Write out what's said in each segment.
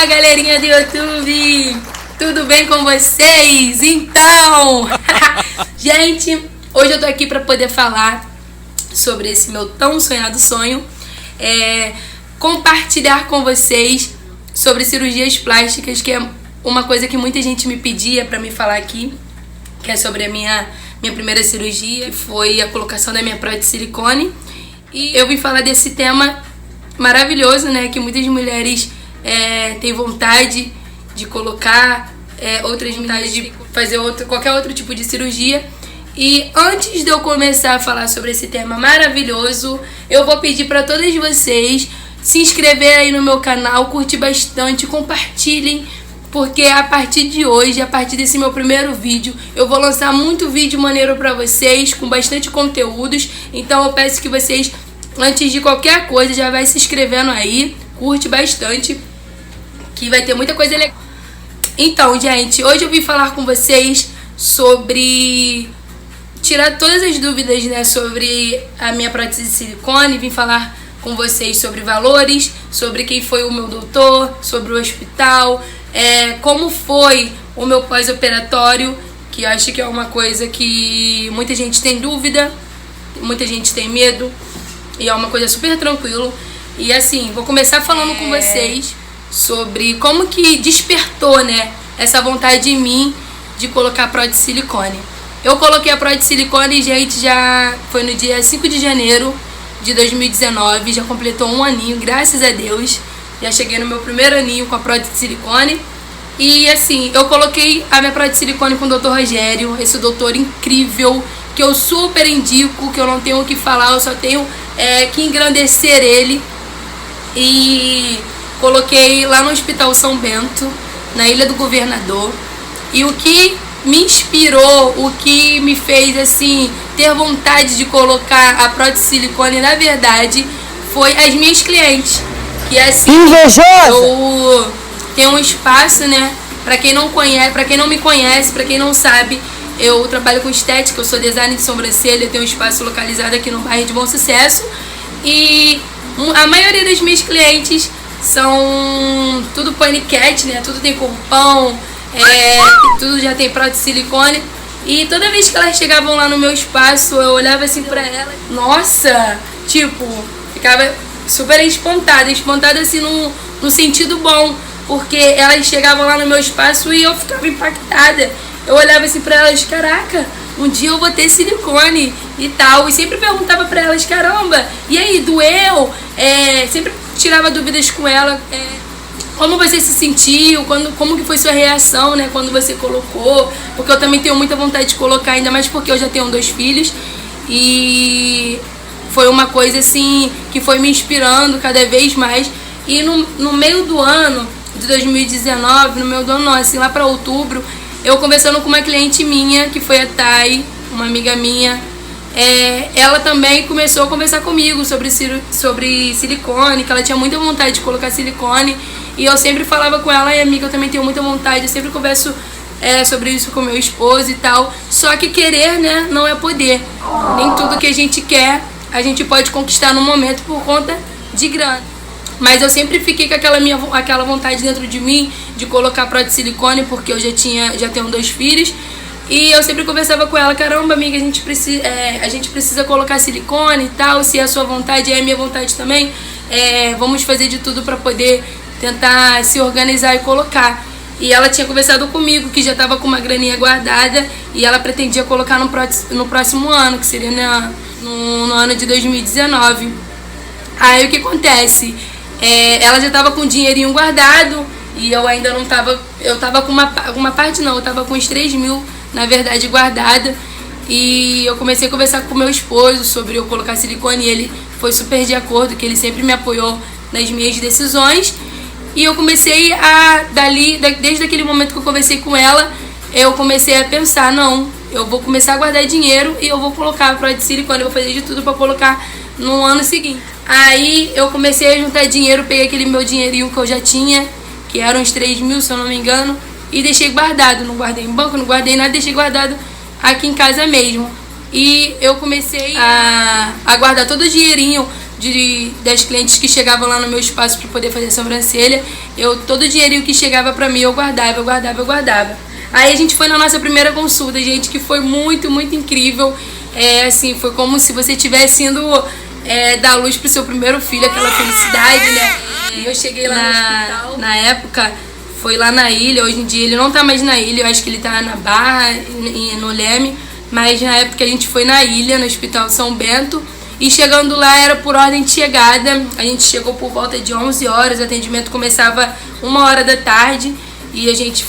Olá, galerinha do YouTube! Tudo bem com vocês? Então, gente, hoje eu tô aqui pra poder falar sobre esse meu tão sonhado sonho, compartilhar com vocês sobre cirurgias plásticas, que é uma coisa que muita gente me pedia pra me falar aqui, que é sobre a minha primeira cirurgia, que foi a colocação da minha prótese de silicone. E eu vim falar desse tema maravilhoso, né, que muitas mulheres têm vontade de colocar, outras vontade de fazer qualquer outro tipo de cirurgia. E antes de eu começar a falar sobre esse tema maravilhoso, eu vou pedir para todas vocês se inscrever aí no meu canal, curtir bastante, compartilhem, porque a partir de hoje, a partir desse meu primeiro vídeo, eu vou lançar muito vídeo maneiro pra vocês, com bastante conteúdos. Então eu peço que vocês, antes de qualquer coisa, já vai se inscrevendo aí, curte bastante, que vai ter muita coisa legal. Então, gente, hoje eu vim falar com vocês sobre tirar todas as dúvidas, né, sobre a minha prótese de silicone. Vim falar com vocês sobre valores, sobre quem foi o meu doutor, sobre o hospital, como foi o meu pós-operatório, que eu acho que é uma coisa que muita gente tem dúvida, muita gente tem medo, e é uma coisa super tranquilo. E assim, vou começar falando com vocês sobre como que despertou, né, essa vontade em mim de colocar prótese de silicone. Eu coloquei a prótese de silicone, gente, já foi no dia 5 de janeiro de 2019, já completou um aninho, graças a Deus. Já cheguei no meu primeiro aninho com a prótese de silicone. E assim, eu coloquei a minha prótese de silicone com o Dr. Rogério, esse doutor incrível, que eu super indico, que eu não tenho o que falar, eu só tenho que engrandecer ele. E coloquei lá no Hospital São Bento, na Ilha do Governador. E o que me inspirou, o que me fez assim ter vontade de colocar a prótese de silicone, na verdade, foi as minhas clientes. Que assim, eu tenho um espaço, né? Pra quem não conhece, pra quem não me conhece, pra quem não sabe, eu trabalho com estética, eu sou designer de sobrancelha, eu tenho um espaço localizado aqui no bairro de Bom Sucesso. E a maioria das minhas clientes são tudo paniquete, né? Tudo tem corpão, tudo já tem prótese de silicone. E toda vez que elas chegavam lá no meu espaço, eu olhava assim pra elas, nossa, tipo, ficava super espantada assim no sentido bom, porque elas chegavam lá no meu espaço e eu ficava impactada. Eu olhava assim pra elas, caraca, um dia eu vou ter silicone e tal, e sempre perguntava pra elas, caramba, e aí, doeu? Sempre tirava dúvidas com ela, como você se sentiu, como que foi sua reação, né, quando você colocou, porque eu também tenho muita vontade de colocar, ainda mais porque eu já tenho 2 filhos, e foi uma coisa assim que foi me inspirando cada vez mais. E no meio do ano de 2019, no meio do ano não, assim, lá para outubro, eu conversando com uma cliente minha, que foi a Thay, uma amiga minha, ela também começou a conversar comigo sobre silicone, que ela tinha muita vontade de colocar silicone. E eu sempre falava com ela, e amiga, eu também tenho muita vontade, eu sempre converso sobre isso com meu esposo e tal. Só que querer, né, não é poder. Nem tudo que a gente quer a gente pode conquistar no momento por conta de grana. Mas eu sempre fiquei com aquela vontade dentro de mim de colocar prótese de silicone, porque eu já tenho 2 filhos. E eu sempre conversava com ela, caramba, amiga, a gente precisa colocar silicone e tal, se é a sua vontade, é a minha vontade também, vamos fazer de tudo para poder tentar se organizar e colocar. E ela tinha conversado comigo que já estava com uma graninha guardada e ela pretendia colocar no próximo ano, que seria no ano de 2019. Aí o que acontece? Ela já estava com o dinheirinho guardado e eu ainda não estava. Eu estava com uma parte, não, eu estava com uns 3 mil, na verdade, guardada. E eu comecei a conversar com meu esposo sobre eu colocar silicone e ele foi super de acordo, que ele sempre me apoiou nas minhas decisões. E eu comecei desde aquele momento que eu conversei com ela, eu comecei a pensar, não, eu vou começar a guardar dinheiro e eu vou colocar a prótese de silicone, eu vou fazer de tudo para colocar no ano seguinte. Aí eu comecei a juntar dinheiro, peguei aquele meu dinheirinho que eu já tinha, que eram uns 3 mil, se eu não me engano, e deixei guardado, não guardei em banco, não guardei nada, deixei guardado aqui em casa mesmo. E eu comecei a guardar todo o dinheirinho das clientes que chegavam lá no meu espaço para poder fazer sobrancelha. Todo o dinheirinho que chegava para mim eu guardava. Aí a gente foi na nossa primeira consulta, gente, que foi muito, muito incrível. Assim, foi como se você tivesse indo dar luz pro seu primeiro filho, aquela felicidade, né? E eu cheguei lá no hospital. Na época, foi lá na ilha. Hoje em dia ele não tá mais na ilha, eu acho que ele tá na Barra, no Leme. Mas na época a gente foi na ilha, no Hospital São Bento. E chegando lá era por ordem de chegada. A gente chegou por volta de 11 horas, o atendimento começava 1h da tarde. E a gente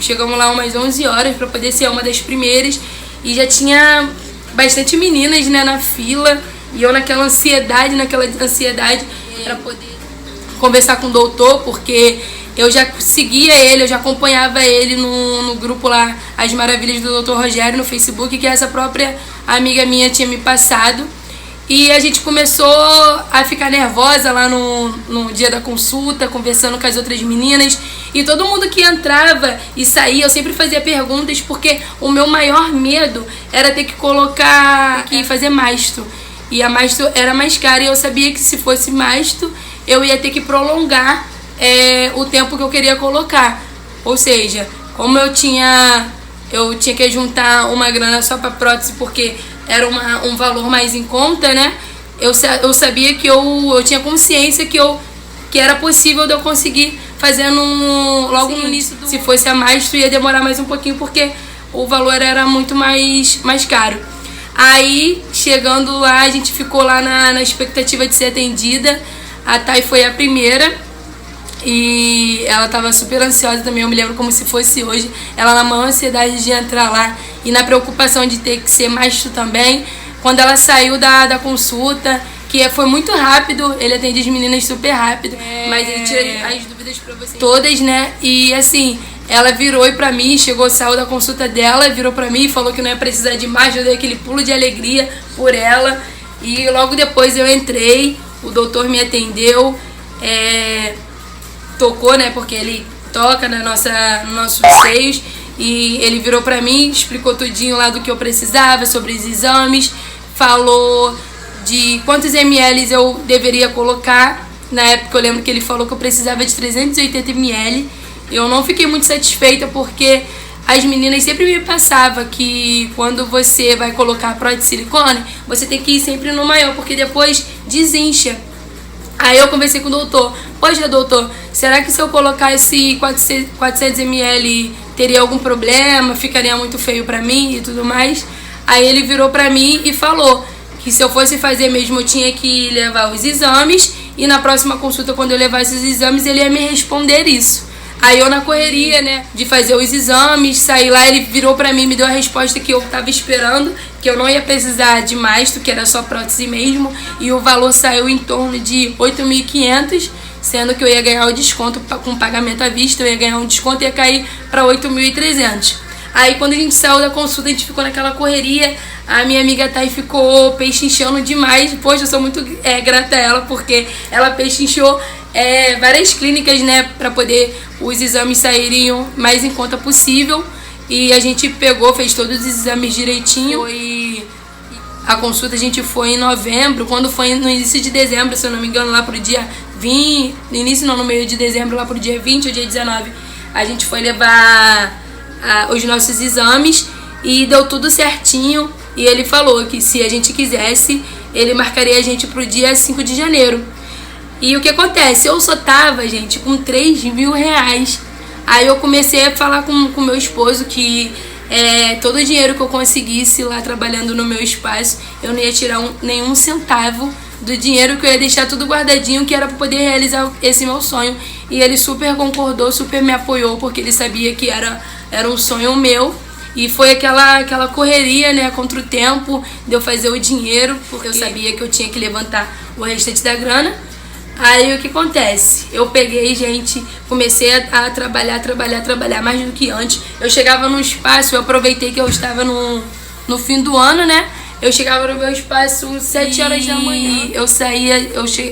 chegamos lá umas 11 horas para poder ser uma das primeiras. E já tinha bastante meninas, né, na fila. E eu naquela ansiedade para poder conversar com o doutor, porque eu já seguia ele, eu já acompanhava ele no grupo lá, As Maravilhas do Dr. Rogério, no Facebook, que essa própria amiga minha tinha me passado. E a gente começou a ficar nervosa lá no dia da consulta, conversando com as outras meninas. E todo mundo que entrava e saía, eu sempre fazia perguntas, porque o meu maior medo era ter que fazer mastro. E a mastro era mais cara e eu sabia que se fosse mastro, eu ia ter que prolongar o tempo que eu queria colocar. Ou seja, como eu tinha que juntar uma grana só para prótese, porque era um valor mais em conta, né? Eu sabia que eu tinha consciência que era possível de eu conseguir fazendo logo no início. Se fosse a mastro ia demorar mais um pouquinho, porque o valor era muito mais caro. Aí, chegando lá, a gente ficou lá na expectativa de ser atendida. A Thay foi a primeira e ela estava super ansiosa também, eu me lembro como se fosse hoje. Ela na maior ansiedade de entrar lá e na preocupação de ter que ser mastro também. Quando ela saiu da consulta, que foi muito rápido, ele atende as meninas super rápido, mas ele tira as dúvidas pra vocês todas, né? E assim, ela virou pra mim, saiu da consulta dela, virou pra mim e falou que não ia precisar de mais. Eu dei aquele pulo de alegria por ela. E logo depois eu entrei, o doutor me atendeu, tocou, né? Porque ele toca nos nossos seios. E ele virou pra mim, explicou tudinho lá do que eu precisava, sobre os exames, falou de quantos ml eu deveria colocar. Na época eu lembro que ele falou que eu precisava de 380 ml. Eu não fiquei muito satisfeita, porque as meninas sempre me passavam que quando você vai colocar prótese de silicone, você tem que ir sempre no maior, porque depois desincha. Aí eu conversei com o doutor. Poxa, doutor, será que se eu colocar esse 400 ml teria algum problema? Ficaria muito feio pra mim e tudo mais? Aí ele virou pra mim e falou que se eu fosse fazer mesmo eu tinha que levar os exames, e na próxima consulta, quando eu levasse os exames, ele ia me responder isso. Aí eu na correria, né, de fazer os exames, saí lá, ele virou pra mim e me deu a resposta que eu tava esperando, que eu não ia precisar de mastro, que era só prótese mesmo, e o valor saiu em torno de 8.500, sendo que eu ia ganhar o desconto com pagamento à vista, eu ia ganhar um desconto e ia cair para 8.300. Aí quando a gente saiu da consulta, a gente ficou naquela correria, a minha amiga Thay ficou pechinchando demais. Poxa, eu sou muito grata a ela, porque ela pechinchou várias clínicas, né, para poder os exames saírem o mais em conta possível. E a gente fez todos os exames direitinho. A consulta a gente foi em novembro, quando foi no início de dezembro, se eu não me engano, lá pro dia 20, no meio de dezembro, lá pro dia 20 ou dia 19, a gente foi levar os nossos exames e deu tudo certinho. E ele falou que se a gente quisesse, ele marcaria a gente pro dia 5 de janeiro. E o que acontece? Eu só tava, gente, com 3.000 reais. Aí eu comecei a falar com meu esposo que todo o dinheiro que eu conseguisse lá trabalhando no meu espaço, eu não ia tirar nenhum centavo do dinheiro, que eu ia deixar tudo guardadinho, que era para poder realizar esse meu sonho. E ele super concordou, super me apoiou, porque ele sabia que era um sonho meu. E foi aquela correria, né, contra o tempo de eu fazer o dinheiro, porque eu sabia que eu tinha que levantar o restante da grana. Aí o que acontece? Eu peguei, gente, comecei a trabalhar mais do que antes. Eu chegava no espaço, eu aproveitei que eu estava no fim do ano, né? Eu chegava no meu espaço 7 horas da manhã. Eu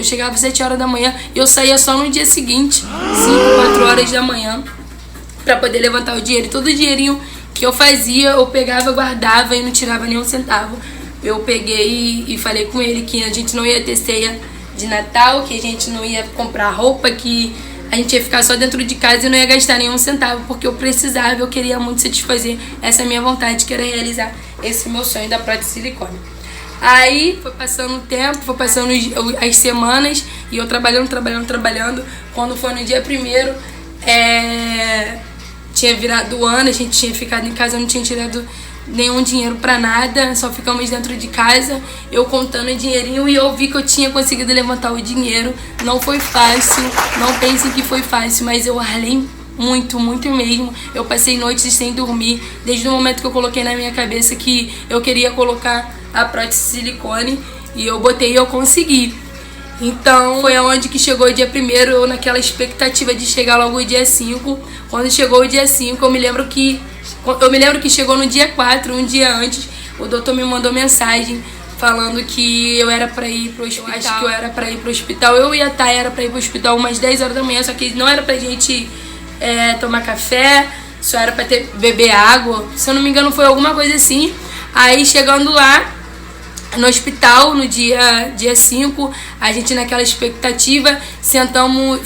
chegava 7 horas da manhã e eu saía só no dia seguinte, 5, 4 horas da manhã, pra poder levantar o dinheiro. E todo o dinheirinho que eu fazia, eu pegava, guardava e não tirava nenhum centavo. Eu peguei e falei com ele que a gente não ia ter ceia de Natal, que a gente não ia comprar roupa, que a gente ia ficar só dentro de casa e não ia gastar nenhum centavo, porque eu precisava, eu queria muito satisfazer essa minha vontade, que era realizar esse meu sonho da prótese de silicone. Aí foi passando o tempo, foi passando as semanas e eu trabalhando. Quando foi no dia 1º, tinha virado o ano, a gente tinha ficado em casa, eu não tinha tirado nenhum dinheiro pra nada, só ficamos dentro de casa, eu contando o dinheirinho, e eu vi que eu tinha conseguido levantar o dinheiro. Não foi fácil, não pensem que foi fácil, mas eu ralei muito, muito mesmo. Eu passei noites sem dormir, desde o momento que eu coloquei na minha cabeça que eu queria colocar a prótese de silicone, e eu botei e eu consegui. Então foi aonde que chegou o dia 1º, eu naquela expectativa de chegar logo o dia 5. Quando chegou o dia 5, eu me lembro que chegou no dia 4, um dia antes, o doutor me mandou mensagem falando que eu era pra ir pro hospital. Eu acho que eu era pra ir pro hospital. Eu e a Thay era pra ir pro hospital umas 10 horas da manhã, só que não era pra gente tomar café, só era pra beber água. Se eu não me engano, foi alguma coisa assim. Aí chegando lá no hospital, no dia 5, a gente naquela expectativa, sentamos,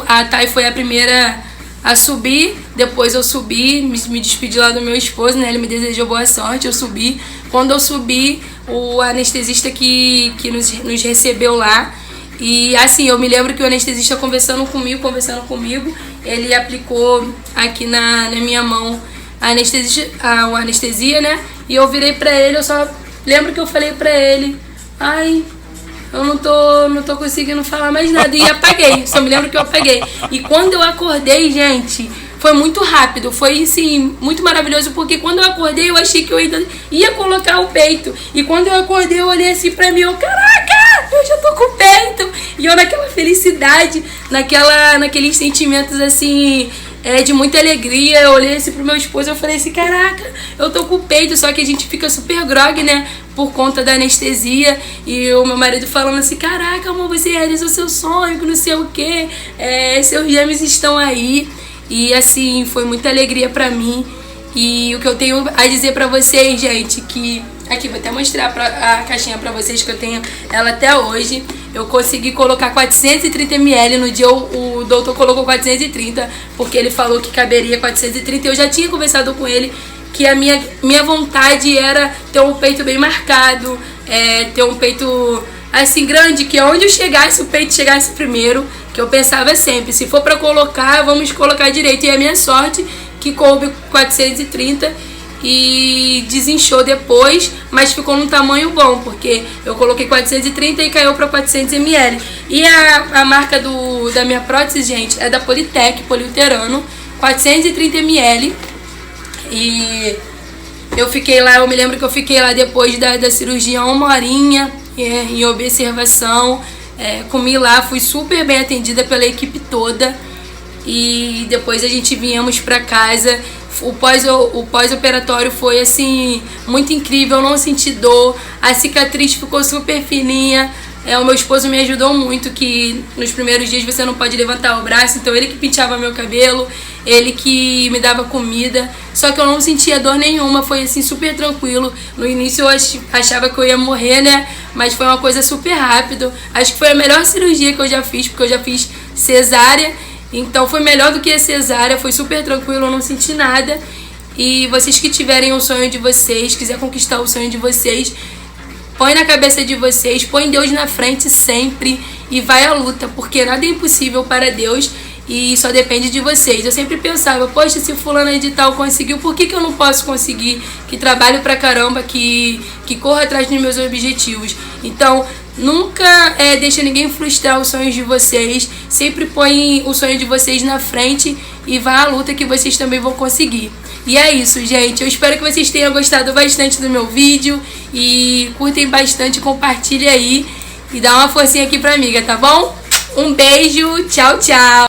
a Thay foi a primeira a subir, depois eu subi, me despedi lá do meu esposo, né, ele me desejou boa sorte, eu subi. Quando eu subi, o anestesista que nos recebeu lá, e assim, eu me lembro que o anestesista conversando comigo, ele aplicou aqui na minha mão a anestesia, né, e eu virei pra ele, eu só lembro que eu falei pra ele, ai, eu não tô conseguindo falar mais nada, e apaguei, só me lembro que eu apaguei. E quando eu acordei, gente, foi muito rápido, foi assim, muito maravilhoso, porque quando eu acordei eu achei que eu ainda ia colocar o peito, e quando eu acordei eu olhei assim pra mim, eu, caraca, eu já tô com o peito, e eu naquela felicidade, naqueles sentimentos assim, de muita alegria, eu olhei assim pro meu esposo, eu falei assim, caraca, eu tô com o peito, só que a gente fica super grog, né, por conta da anestesia, e o meu marido falando assim, caraca, amor, você realizou seu sonho, que não sei o que, seus gêmeos estão aí, e assim, foi muita alegria pra mim, e o que eu tenho a dizer pra vocês, gente, que aqui, vou até mostrar a caixinha pra vocês, que eu tenho ela até hoje. Eu consegui colocar 430 ml, no dia o doutor colocou 430, porque ele falou que caberia 430. Eu já tinha conversado com ele que a minha vontade era ter um peito bem marcado, ter um peito assim grande, que onde eu chegasse, o peito chegasse primeiro, que eu pensava sempre, se for pra colocar, vamos colocar direito. E a minha sorte que coube 430 e desinchou depois, mas ficou num tamanho bom, porque eu coloquei 430 e caiu para 400 ml. E a marca da minha prótese, gente, é da Politec, poliuterano, 430 ml. E eu fiquei lá, eu me lembro que eu fiquei lá depois da cirurgia 1 horinha em observação, comi lá, fui super bem atendida pela equipe toda, e depois a gente viemos para casa. O pós-operatório foi assim, muito incrível, eu não senti dor, a cicatriz ficou super fininha. O meu esposo me ajudou muito, que nos primeiros dias você não pode levantar o braço, então ele que penteava meu cabelo, ele que me dava comida, só que eu não sentia dor nenhuma, foi assim super tranquilo. No início eu achava que eu ia morrer, né, mas foi uma coisa super rápido. Acho que foi a melhor cirurgia que eu já fiz, porque eu já fiz cesárea, então foi melhor do que a cesárea, foi super tranquilo, eu não senti nada. E vocês que tiverem o sonho de vocês, quiser conquistar o sonho de vocês, põe na cabeça de vocês, põe Deus na frente sempre e vai à luta, porque nada é impossível para Deus e só depende de vocês. Eu sempre pensava, poxa, se fulano de tal conseguiu, por que eu não posso conseguir? Que trabalho pra caramba, que corra atrás dos meus objetivos. Então, nunca deixa ninguém frustrar os sonhos de vocês, sempre põe o sonho de vocês na frente e vá à luta, que vocês também vão conseguir. E é isso, gente. Eu espero que vocês tenham gostado bastante do meu vídeo e curtem bastante, compartilhem aí e dá uma forcinha aqui pra amiga, tá bom? Um beijo, tchau, tchau!